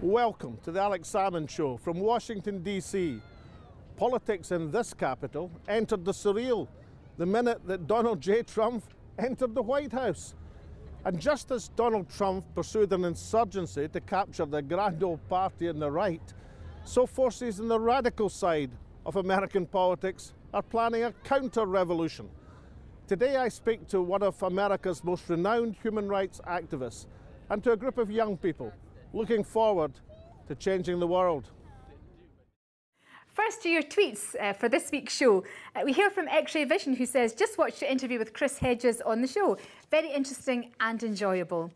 Welcome to the Alex Salmond Show from Washington, D.C. Politics in this capital entered the surreal the minute that Donald J. Trump entered the White House. And just as Donald Trump pursued an insurgency to capture the grand old party on the right, so forces on the radical side of American politics are planning a counter-revolution. Today I speak to one of America's most renowned human rights activists and to a group of young people looking forward to changing the world. First to your tweets for this week's show. We hear from X-Ray Vision, who says, just watched your interview with Chris Hedges on the show. Very interesting and enjoyable.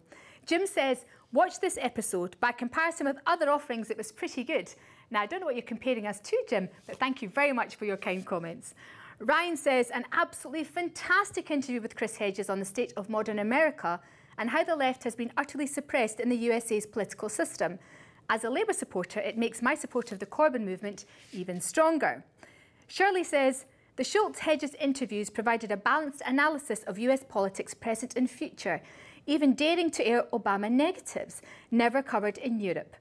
Jim says, watch this episode. By comparison with other offerings, it was pretty good. Now, I don't know what you're comparing us to, Jim, but thank you very much for your kind comments. Ryan says, an absolutely fantastic interview with Chris Hedges on the state of modern America and how the left has been utterly suppressed in the USA's political system. As a Labour supporter, it makes my support of the Corbyn movement even stronger. Shirley says, the Schultz-Hedges interviews provided a balanced analysis of US politics present and future, even daring to air Obama negatives, never covered in Europe.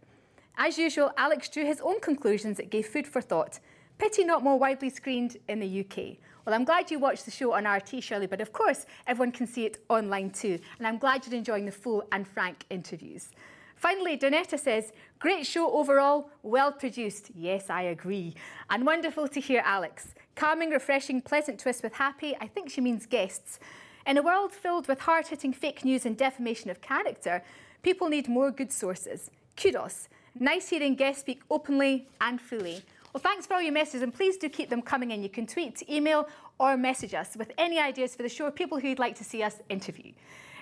As usual, Alex drew his own conclusions that gave food for thought. Pity not more widely screened in the UK. Well, I'm glad you watched the show on RT, Shirley, but of course, everyone can see it online too. And I'm glad you're enjoying the full and frank interviews. Finally, Donetta says, great show overall, well produced. Yes, I agree. And wonderful to hear Alex. Calming, refreshing, pleasant twist with happy, I think she means guests. In a world filled with hard-hitting fake news and defamation of character, people need more good sources. Kudos. Nice hearing guests speak openly and fully. Well, thanks for all your messages, and please do keep them coming in. You can tweet, email, or message us with any ideas for the show, people who you'd like to see us interview.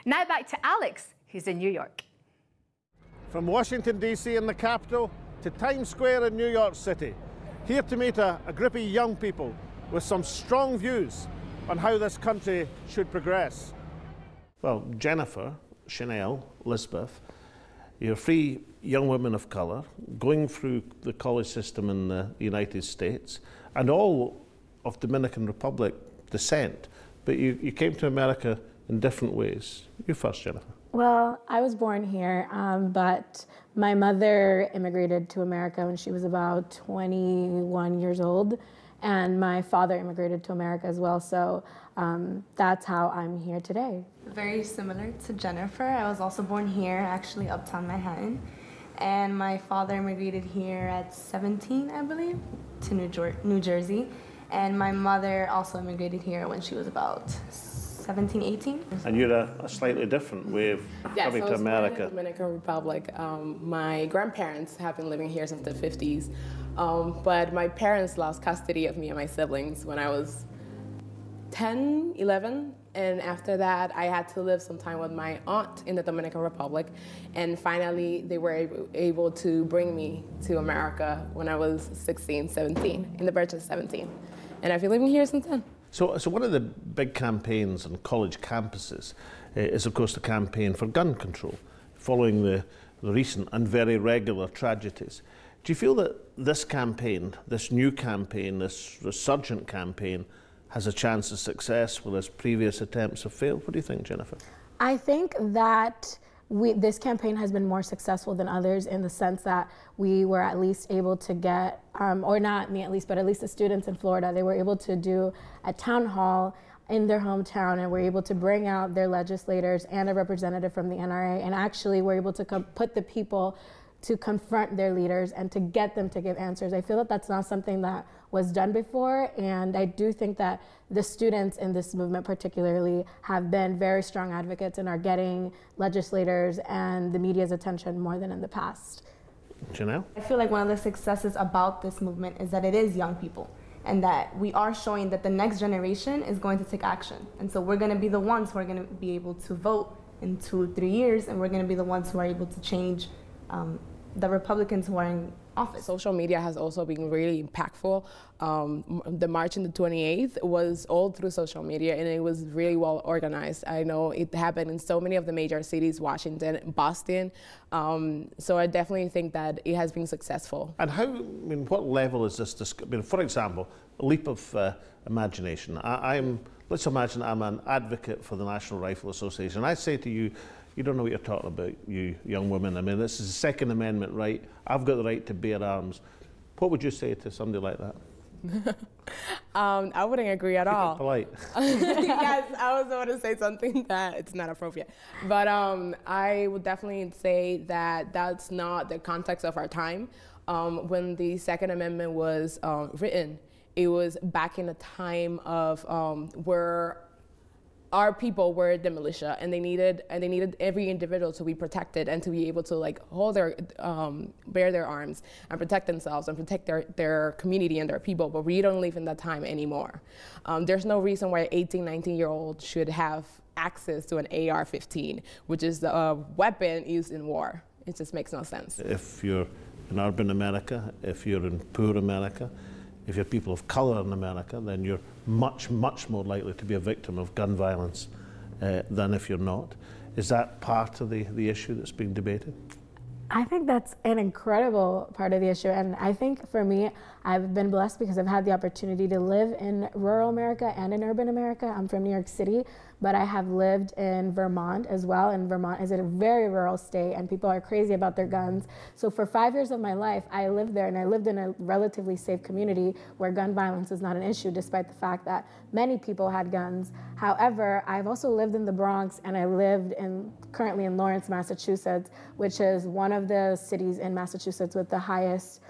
Now back to Alex, who's in New York. From Washington, D.C. in the capital to Times Square in New York City, here to meet a group of young people with some strong views on how this country should progress. Well, Jennifer, Chanel, Elizabeth, you're three young women of colour going through the college system in the United States and all of Dominican Republic descent, but you came to America in different ways. You first, Jennifer. Well, I was born here, but my mother immigrated to America when she was about 21 years old, and my father immigrated to America as well, so that's how I'm here today. Very similar to Jennifer. I was also born here, actually uptown Manhattan, and my father immigrated here at 17, I believe, to New Jersey, and my mother also immigrated here when she was about 17, 18. And you're a slightly different way of coming to America. Yes, I was born in the Dominican Republic. My grandparents have been living here since the 50s, but my parents lost custody of me and my siblings when I was 10, 11, and after that I had to live some time with my aunt in the Dominican Republic, and finally they were able to bring me to America when I was 16, 17, in the verge of 17, and I've been living here since then. So one of the big campaigns on college campuses is, of course, the campaign for gun control, following the recent and very regular tragedies. Do you feel that this campaign, this new campaign, this resurgent campaign, has a chance of success, whereas previous attempts have failed? What do you think, Jennifer? I think that this campaign has been more successful than others in the sense that we were at least able to get, or not me at least, but at least the students in Florida, they were able to do a town hall in their hometown and were able to bring out their legislators and a representative from the NRA, and actually were able to put the people to confront their leaders and to get them to give answers. I feel that that's not something that was done before, and I do think that the students in this movement particularly have been very strong advocates and are getting legislators and the media's attention more than in the past. Janelle? I feel like one of the successes about this movement is that it is young people, and that we are showing that the next generation is going to take action. And so we're going to be the ones who are going to be able to vote in 2-3 years, and we're going to be the ones who are able to change the Republicans who are in office. Social media has also been really impactful. The march on the 28th was all through social media, and it was really well organized. I know it happened in so many of the major cities, Washington, Boston. So I definitely think that it has been successful. And how, I mean, what level is this? I mean, for example, a leap of imagination. Let's imagine I'm an advocate for the National Rifle Association. I say to you, you don't know what you're talking about, you young women. I mean, this is the Second Amendment right. I've got the right to bear arms. What would you say to somebody like that? I wouldn't agree at all. Polite. Yes, I was about to say something that it's not appropriate. But I would definitely say that that's not the context of our time. When the Second Amendment was written, it was back in a time of where our people were the militia, and they needed every individual to be protected and to be able to like hold their, bear their arms and protect themselves and protect their community and their people. But we don't live in that time anymore. There's no reason why an 18, 19-year-old should have access to an AR-15, which is a weapon used in war. It just makes no sense. If you're in urban America, if you're in poor America, if you're people of colour in America, then you're much, much more likely to be a victim of gun violence than if you're not. Is that part of the issue that's being debated? I think that's an incredible part of the issue, and I think for me, I've been blessed because I've had the opportunity to live in rural America and in urban America. I'm from New York City, but I have lived in Vermont as well, and Vermont is a very rural state, and people are crazy about their guns. So for 5 years of my life, I lived there, and I lived in a relatively safe community where gun violence is not an issue, despite the fact that many people had guns. However, I've also lived in the Bronx, and I lived currently in Lawrence, Massachusetts, which is one of the cities in Massachusetts with the highest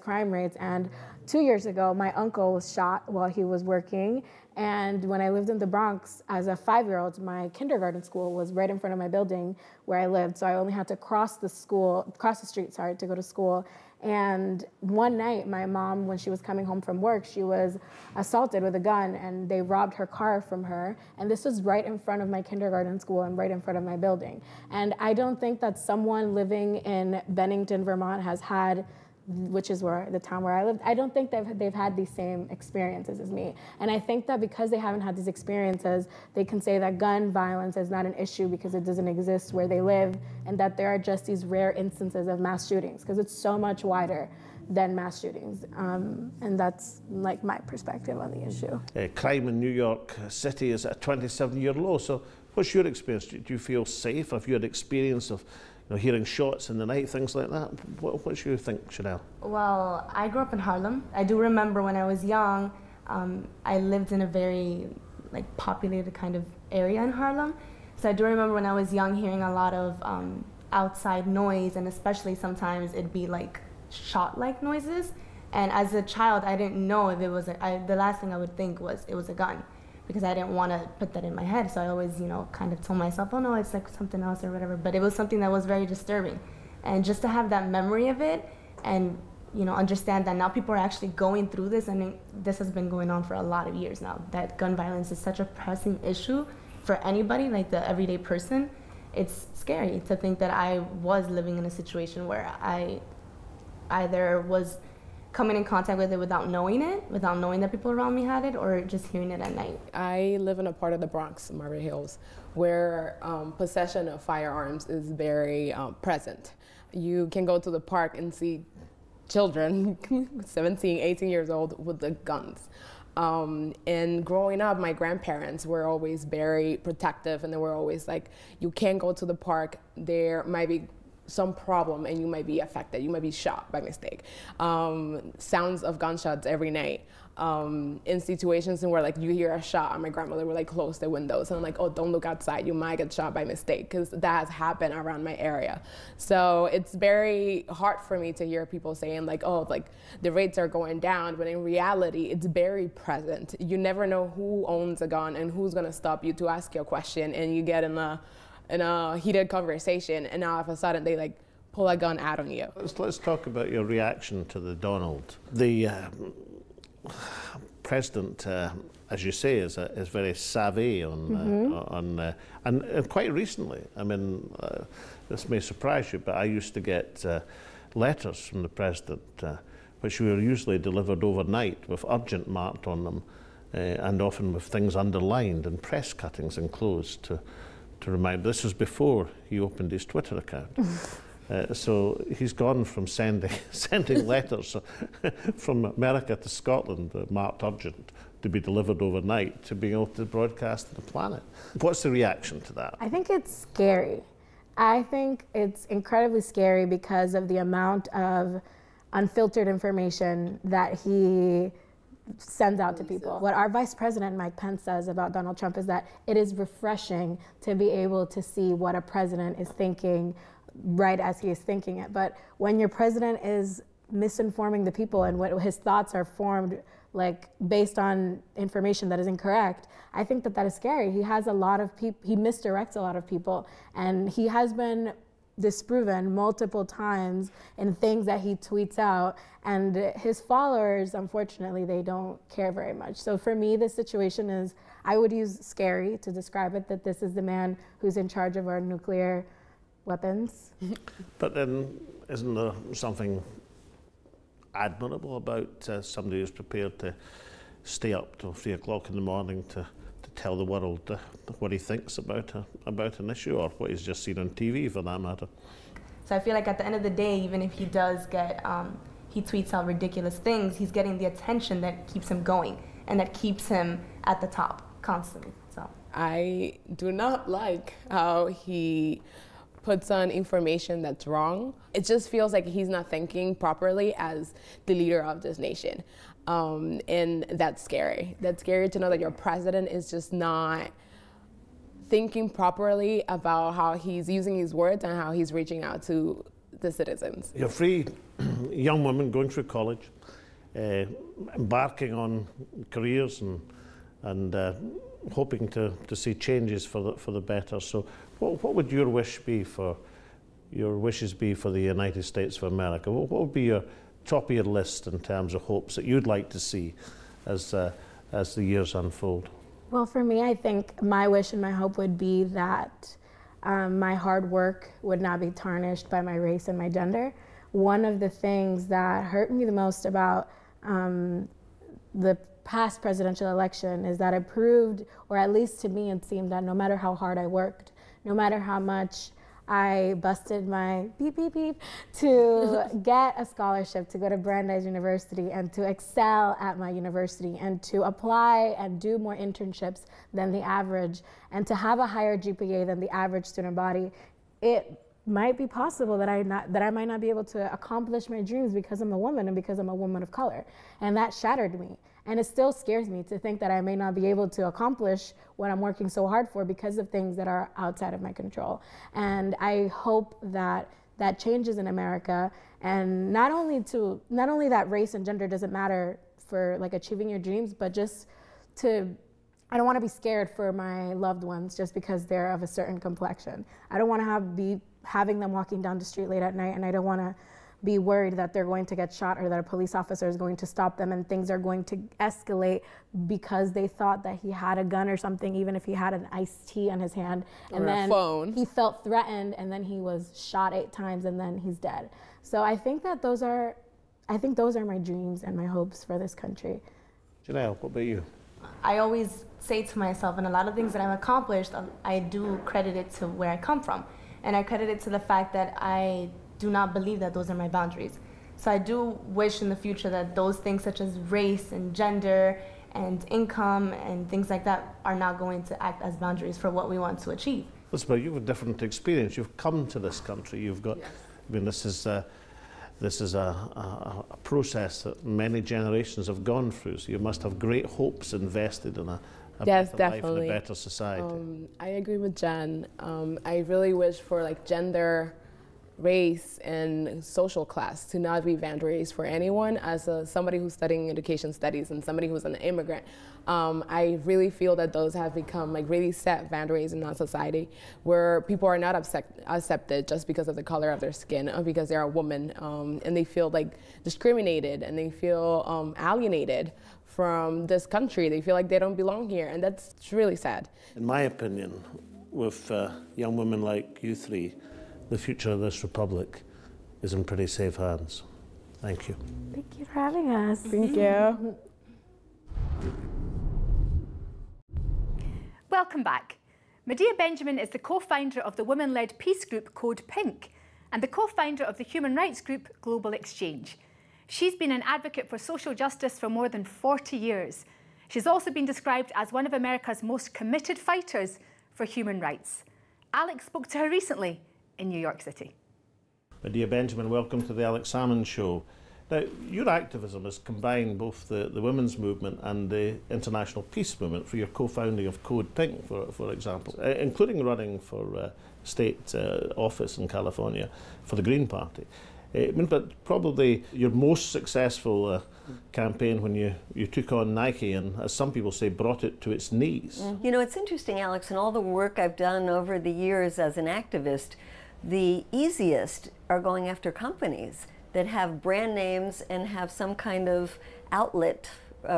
crime rates. And 2 years ago, my uncle was shot while he was working. And when I lived in the Bronx as a 5-year-old, my kindergarten school was right in front of my building where I lived. So I only had to cross the street, to go to school. And one night, my mom, when she was coming home from work, she was assaulted with a gun, and they robbed her car from her. And this was right in front of my kindergarten school and right in front of my building. And I don't think that someone living in Bennington, Vermont has had, which is the town where I lived, I don't think they've had these same experiences as me. And I think that because they haven't had these experiences, they can say that gun violence is not an issue because it doesn't exist where they live, and that there are just these rare instances of mass shootings, because it's so much wider than mass shootings. And that's like my perspective on the issue. Crime in New York City is at a 27-year low. So what's your experience? Do you feel safe? Have you had experience of hearing shots in the night, things like that? What do you think, Chanel? Well, I grew up in Harlem. I do remember when I was young, I lived in a very populated kind of area in Harlem. So I do remember when I was young hearing a lot of outside noise, and especially sometimes it'd be like shot-like noises. And as a child, I didn't know if it was the last thing I would think was it was a gun, because I didn't want to put that in my head. So I always, kind of told myself, oh no, it's like something else or whatever. But it was something that was very disturbing. And just to have that memory of it and, understand that now people are actually going through this. I mean, this has been going on for a lot of years now, that gun violence is such a pressing issue for anybody, like the everyday person. It's scary to think that I was living in a situation where I either was coming in contact with it without knowing that people around me had it, or just hearing it at night. I live in a part of the Bronx, Marble Hills, where possession of firearms is very present. You can go to the park and see children, 17, 18 years old, with the guns. And growing up, my grandparents were always very protective, and they were always like, you can't go to the park, there might be some problem and you might be affected, you might be shot by mistake. Sounds of gunshots every night. In situations where you hear a shot, and my grandmother would close the windows, and I'm like, oh, don't look outside, you might get shot by mistake, because that has happened around my area. So it's very hard for me to hear people saying the rates are going down, but in reality, it's very present. You never know who owns a gun and who's gonna stop you to ask you a question, and you get in a heated conversation, and now all of a sudden they pull a gun out on you. Let's talk about your reaction to the Donald. The president, as you say, is very savvy on and quite recently. I mean, this may surprise you, but I used to get letters from the president, which were usually delivered overnight with urgent marked on them, and often with things underlined and press cuttings enclosed to remind. This was before he opened his Twitter account. So he's gone from sending letters from America to Scotland marked urgent to be delivered overnight to being able to broadcast to the planet. What's the reaction to that? I think it's scary. I think it's incredibly scary because of the amount of unfiltered information that he sends out to people. What our Vice President Mike Pence says about Donald Trump is that it is refreshing to be able to see what a president is thinking right as he is thinking it. But when your president is misinforming the people and what his thoughts are formed like based on information that is incorrect, I think that that is scary. He has a lot of people, he misdirects a lot of people, and he has been disproven multiple times in things that he tweets out, and his followers, unfortunately, they don't care very much. So for me, this situation is, I would use scary to describe it, that this is the man who's in charge of our nuclear weapons. But then isn't there something admirable about somebody who's prepared to stay up till 3 o'clock in the morning to tell the world what he thinks about an issue, or what he's just seen on TV for that matter? So I feel like at the end of the day, even if he does get, he tweets out ridiculous things, he's getting the attention that keeps him going and that keeps him at the top constantly. So I do not like how he puts on information that's wrong. It just feels like he's not thinking properly as the leader of this nation. And that's scary. That's scary to know that your president is just not thinking properly about how he's using his words and how he's reaching out to the citizens. You're free young women going through college, embarking on careers and hoping to see changes for the better. So what would your wishes be for the United States of America? What would be your top of your list in terms of hopes that you'd like to see as the years unfold? Well, for me, I think my wish and my hope would be that my hard work would not be tarnished by my race and my gender. One of the things that hurt me the most about the past presidential election is that it proved, or at least to me it seemed, that no matter how hard I worked, no matter how much I busted my beep, beep, beep to get a scholarship to go to Brandeis University and to excel at my university and to apply and do more internships than the average and to have a higher GPA than the average student body, it might be possible that I might not be able to accomplish my dreams because I'm a woman and because I'm a woman of color. And that shattered me. And it still scares me to think that I may not be able to accomplish what I'm working so hard for because of things that are outside of my control. And I hope that that changes in America, and not only that race and gender doesn't matter for like achieving your dreams, but just to, I don't want to be scared for my loved ones just because they're of a certain complexion. I don't want to be having them walking down the street late at night, and I don't want to be worried that they're going to get shot or that a police officer is going to stop them and things are going to escalate because they thought that he had a gun or something, even if he had an iced tea in his hand. And or then a phone. He felt threatened and then he was shot 8 times and then he's dead. So I think that those are my dreams and my hopes for this country. Janelle, what about you? I always say to myself, and a lot of things that I've accomplished, I do credit it to where I come from. And I credit it to the fact that I do not believe that those are my boundaries. So I do wish in the future that those things such as race and gender and income and things like that are not going to act as boundaries for what we want to achieve. But you have a different experience. You've come to this country. You've got, yes. I mean, this is a process that many generations have gone through. So you must have great hopes invested in a yes, better definitely. life and a better society. I agree with Jen. I really wish for like gender, race, and social class to not be boundaries for anyone. As somebody who's studying education studies and somebody who's an immigrant, I really feel that those have become like really set boundaries in our society where people are not accepted just because of the color of their skin or because they're a woman, and they feel like discriminated and they feel alienated from this country. They feel like they don't belong here, and that's really sad. In my opinion, with young women like you three, the future of this republic is in pretty safe hands. Thank you. Thank you for having us. Thank you. Welcome back. Medea Benjamin is the co-founder of the women-led peace group Code Pink and the co-founder of the human rights group Global Exchange. She's been an advocate for social justice for more than 40 years. She's also been described as one of America's most committed fighters for human rights. Alex spoke to her recently in New York City. Medea Benjamin, welcome to the Alex Salmond Show. Now, your activism has combined both the women's movement and the international peace movement for your co-founding of Code Pink, for example, including running for state office in California for the Green Party. But probably your most successful campaign when you took on Nike and, as some people say, brought it to its knees. You know, it's interesting, Alex, and all the work I've done over the years as an activist, the easiest are going after companies that have brand names and have some kind of outlet,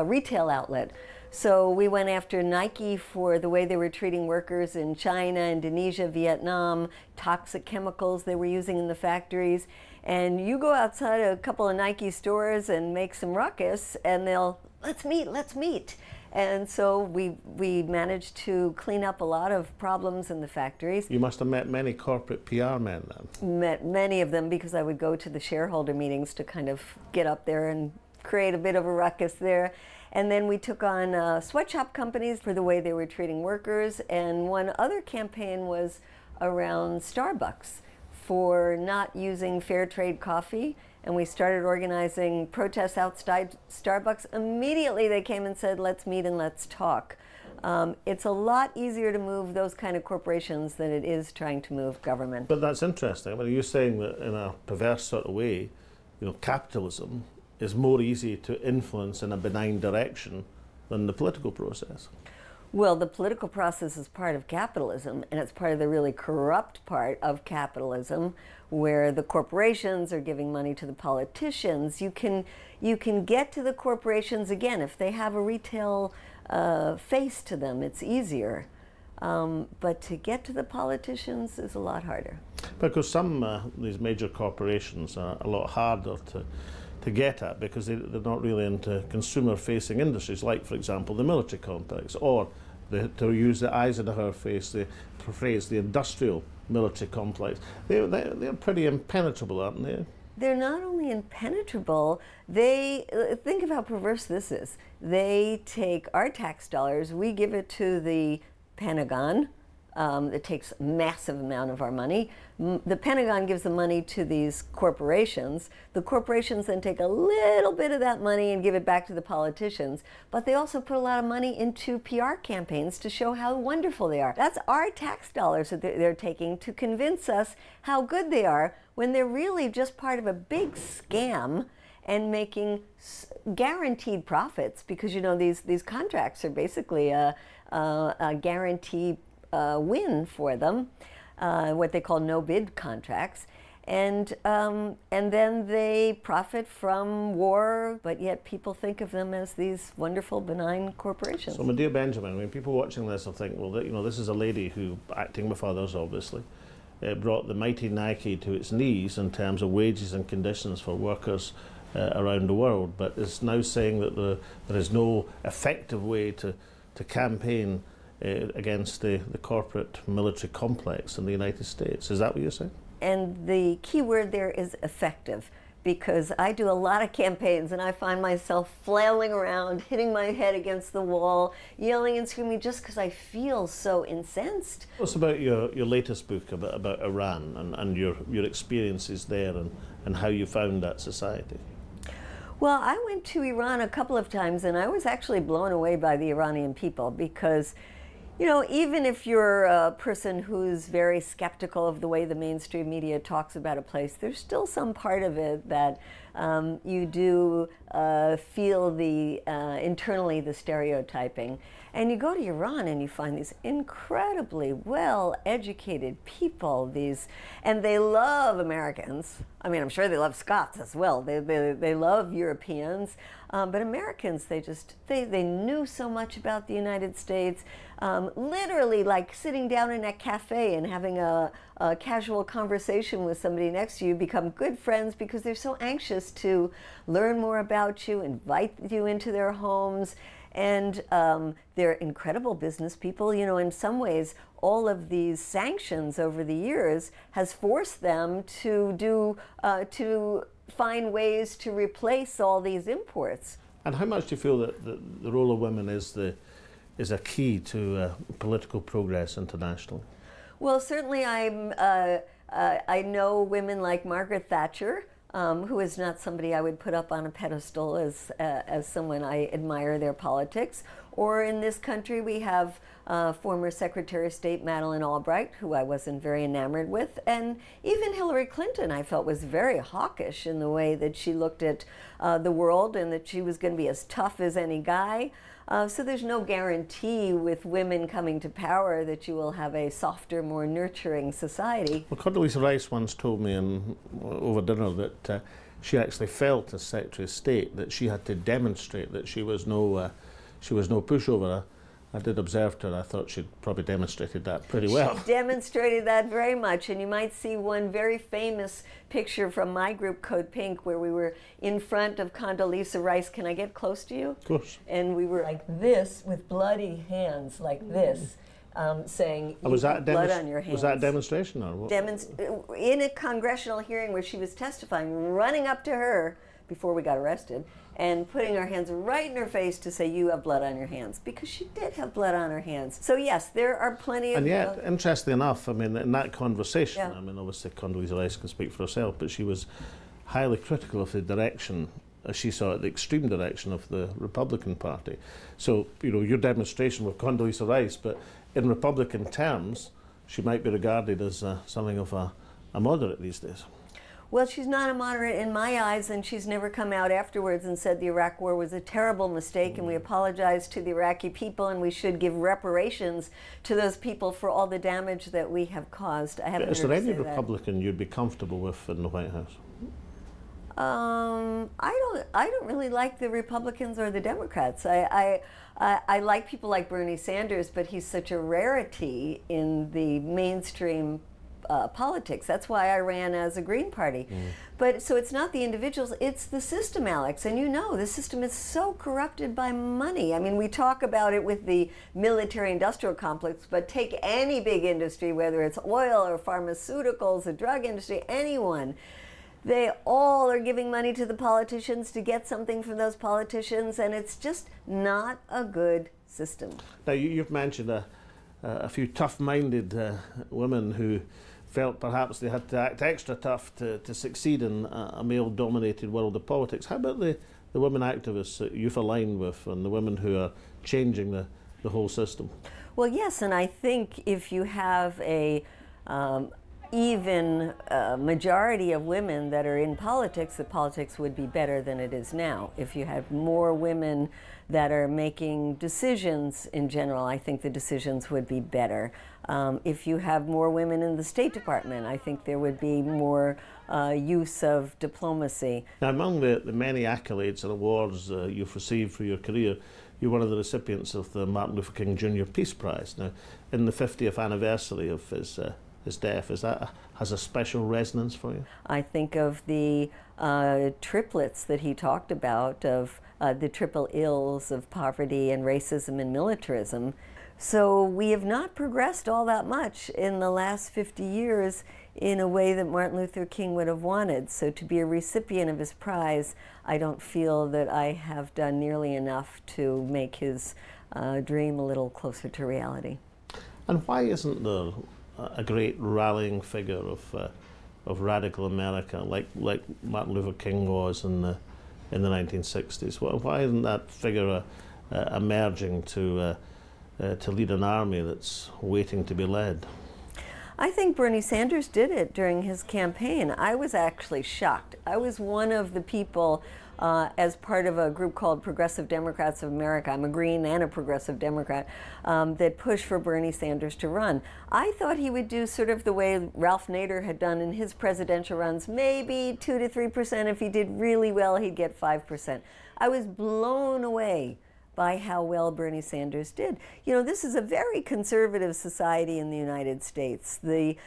retail outlet. So we went after Nike for the way they were treating workers in China, Indonesia, Vietnam, toxic chemicals they were using in the factories. And you go outside a couple of Nike stores and make some ruckus, and they'll, let's meet. And so we managed to clean up a lot of problems in the factories. You must have met many corporate PR men then. Met many of them because I would go to the shareholder meetings to kind of get up there and create a bit of a ruckus there. And then we took on sweatshop companies for the way they were treating workers. And one other campaign was around Starbucks for not using fair trade coffee. And we started organizing protests outside Starbucks. Immediately they came and said, let's meet and let's talk. It's a lot easier to move those kind of corporations than it is trying to move government. But that's interesting. I mean, you're saying that in a perverse sort of way, you know, capitalism is more easy to influence in a benign direction than the political process. Well, the political process is part of capitalism, and it's part of the really corrupt part of capitalism, where the corporations are giving money to the politicians. You can get to the corporations, again, if they have a retail face to them, it's easier. But to get to the politicians is a lot harder. Because some these major corporations are a lot harder to get at because they're not really into consumer-facing industries, like, for example, the military complex, or to use the eyes in her face, the phrase, the industrial military complex. They're pretty impenetrable, aren't they? They're not only impenetrable, they, think of how perverse this is. They take our tax dollars, we give it to the Pentagon. It takes a massive amount of our money. The Pentagon gives the money to these corporations. The corporations then take a little bit of that money and give it back to the politicians. But they also put a lot of money into PR campaigns to show how wonderful they are. That's our tax dollars that they're taking to convince us how good they are, when they're really just part of a big scam and making guaranteed profits, because, you know, these contracts are basically a guarantee win for them, what they call no-bid contracts, and then they profit from war, but yet people think of them as these wonderful, benign corporations. So, Medea Benjamin, I mean, people watching this will think, well, you know, this is a lady who, acting with others, obviously, brought the mighty Nike to its knees in terms of wages and conditions for workers around the world, but is now saying that there is no effective way to campaign against the corporate military complex in the United States. Is that what you're saying? And the key word there is effective, because I do a lot of campaigns and I find myself flailing around, hitting my head against the wall, yelling and screaming just because I feel so incensed. Tell us about your latest book about Iran and your experiences there and how you found that society. Well, I went to Iran a couple of times and I was actually blown away by the Iranian people, because, you know, even if you're a person who's very skeptical of the way the mainstream media talks about a place, there's still some part of it that you do feel internally the stereotyping. And you go to Iran and you find these incredibly well-educated people, and they love Americans. I mean, I'm sure they love Scots as well. They love Europeans, but Americans, they knew so much about the United States. Literally, like sitting down in a cafe and having a casual conversation with somebody next to you, become good friends because they're so anxious to learn more about you, invite you into their homes. And they're incredible business people. You know, in some ways, all of these sanctions over the years has forced them to find ways to replace all these imports. And how much do you feel that the role of women is a key to political progress internationally? Well, certainly I know women like Margaret Thatcher, who is not somebody I would put up on a pedestal as someone I admire their politics. Or in this country, we have former Secretary of State Madeleine Albright, who I wasn't very enamored with. And even Hillary Clinton, I felt, was very hawkish in the way that she looked at the world, and that she was going to be as tough as any guy. So there's no guarantee with women coming to power that you will have a softer, more nurturing society. Well, Condoleezza Rice once told me over dinner that she actually felt as Secretary of State that she had to demonstrate that she was no pushover. I did observe her. I thought she'd probably demonstrated that pretty well. She demonstrated that very much, and you might see one very famous picture from my group, Code Pink, where we were in front of Condoleezza Rice. Can I get close to you? Of course. And we were like this, with bloody hands, like this, saying, "You have blood on your hands." Was that a demonstration or what? In a congressional hearing where she was testifying, running up to her before we got arrested, and putting our hands right in her face to say, "You have blood on your hands," because she did have blood on her hands. So yes, there are plenty of... And yet, interestingly enough, I mean, in that conversation, Yeah. I mean, obviously Condoleezza Rice can speak for herself, but she was highly critical of the direction, as she saw it, the extreme direction of the Republican Party. So, you know, your demonstration with Condoleezza Rice, but in Republican terms, she might be regarded as something of a moderate these days. Well, she's not a moderate in my eyes, and she's never come out afterwards and said the Iraq War was a terrible mistake, and we apologize to the Iraqi people, and we should give reparations to those people for all the damage that we have caused. I haven't Is there heard her any say that. Republican you'd be comfortable with in the White House? I don't really like the Republicans or the Democrats. I like people like Bernie Sanders, but he's such a rarity in the mainstream politics. That's why I ran as a Green Party. But so it's not the individuals, it's the system, Alex. And you know, the system is so corrupted by money. I mean, we talk about it with the military-industrial complex, but take any big industry, whether it's oil or pharmaceuticals, the drug industry, anyone. They all are giving money to the politicians to get something from those politicians, and it's just not a good system. Now, you've mentioned a few tough-minded women who felt perhaps they had to act extra tough to succeed in a male-dominated world of politics. How about the women activists that you've aligned with and the women who are changing the whole system? Well, yes, and I think if you have a even majority of women that are in politics, the politics would be better than it is now. If you have more women that are making decisions in general, I think the decisions would be better. If you have more women in the State Department, I think there would be more use of diplomacy. Now, among the many accolades and awards you've received for your career, you're one of the recipients of the Martin Luther King Jr. Peace Prize. Now, in the 50th anniversary of his death, has a special resonance for you? I think of the triplets that he talked about, of the triple ills of poverty and racism and militarism. So we have not progressed all that much in the last 50 years in a way that Martin Luther King would have wanted. So to be a recipient of his prize, I don't feel that I have done nearly enough to make his dream a little closer to reality. And why isn't there a great rallying figure of radical America like Martin Luther King was in the 1960s? Why isn't that figure emerging to lead an army that's waiting to be led? I think Bernie Sanders did it during his campaign. I was actually shocked. I was one of the people as part of a group called Progressive Democrats of America. I'm a Green and a Progressive Democrat that pushed for Bernie Sanders to run. I thought he would do sort of the way Ralph Nader had done in his presidential runs, maybe 2 to 3%. If he did really well, he'd get 5%. I was blown away by how well Bernie Sanders did. You know, this is a very conservative society in the United States. The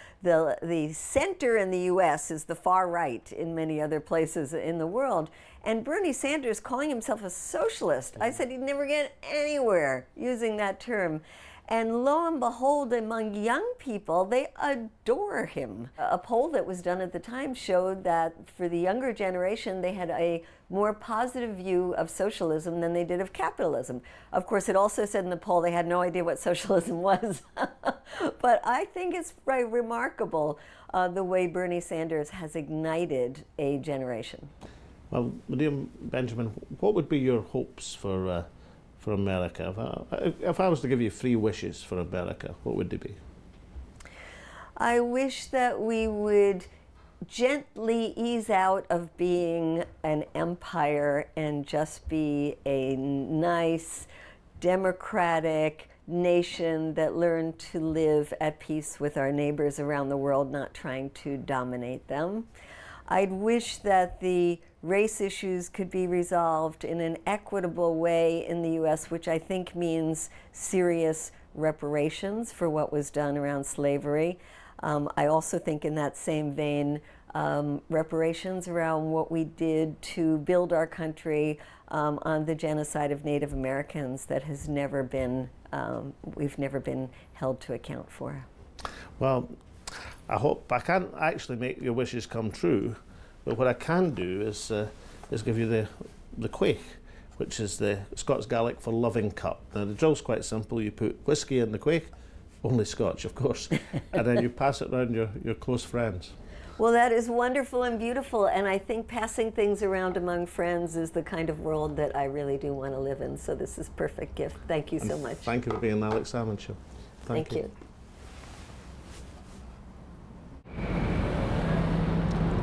center in the U.S. is the far right in many other places in the world. And Bernie Sanders calling himself a socialist, I said he'd never get anywhere using that term. And lo and behold, among young people, they adore him. A poll that was done at the time showed that for the younger generation, they had a more positive view of socialism than they did of capitalism. Of course, it also said in the poll they had no idea what socialism was. But I think it's remarkable the way Bernie Sanders has ignited a generation. Well, Medea Benjamin, what would be your hopes for America? If I was to give you 3 wishes for America, what would they be? I wish that we would gently ease out of being an empire and just be a nice, democratic nation that learned to live at peace with our neighbors around the world, not trying to dominate them. I'd wish that the race issues could be resolved in an equitable way in the U.S., which I think means serious reparations for what was done around slavery. I also think in that same vein, reparations around what we did to build our country on the genocide of Native Americans that has never been, we've never been held to account for. Well, I hope I can't actually make your wishes come true, but what I can do is give you the quaich, which is the Scots Gaelic for loving cup. Now the drill's quite simple. You put whiskey in the quaich, only Scotch of course, and then you pass it around your close friends. Well, that is wonderful and beautiful, and I think passing things around among friends is the kind of world that I really do want to live in, so this is a perfect gift. Thank you so much. Thank you for being on the Alex Salmond Show. Thank you.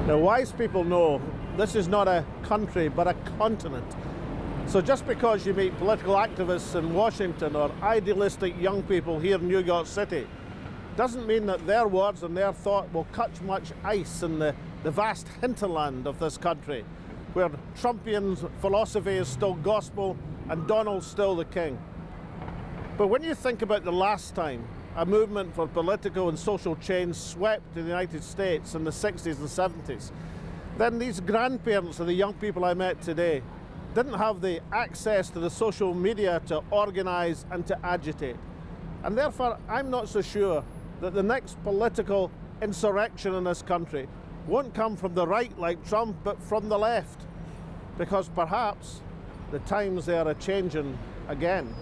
Now, wise people know this is not a country, but a continent. So just because you meet political activists in Washington or idealistic young people here in New York City, doesn't mean that their words and their thought will catch much ice in the vast hinterland of this country, where Trumpian philosophy is still gospel and Donald's still the king. But when you think about the last time a movement for political and social change swept the United States in the 60s and 70s, then these grandparents of the young people I met today didn't have the access to the social media to organize and to agitate. And therefore, I'm not so sure that the next political insurrection in this country won't come from the right like Trump, but from the left, because perhaps the times they are a-changing again.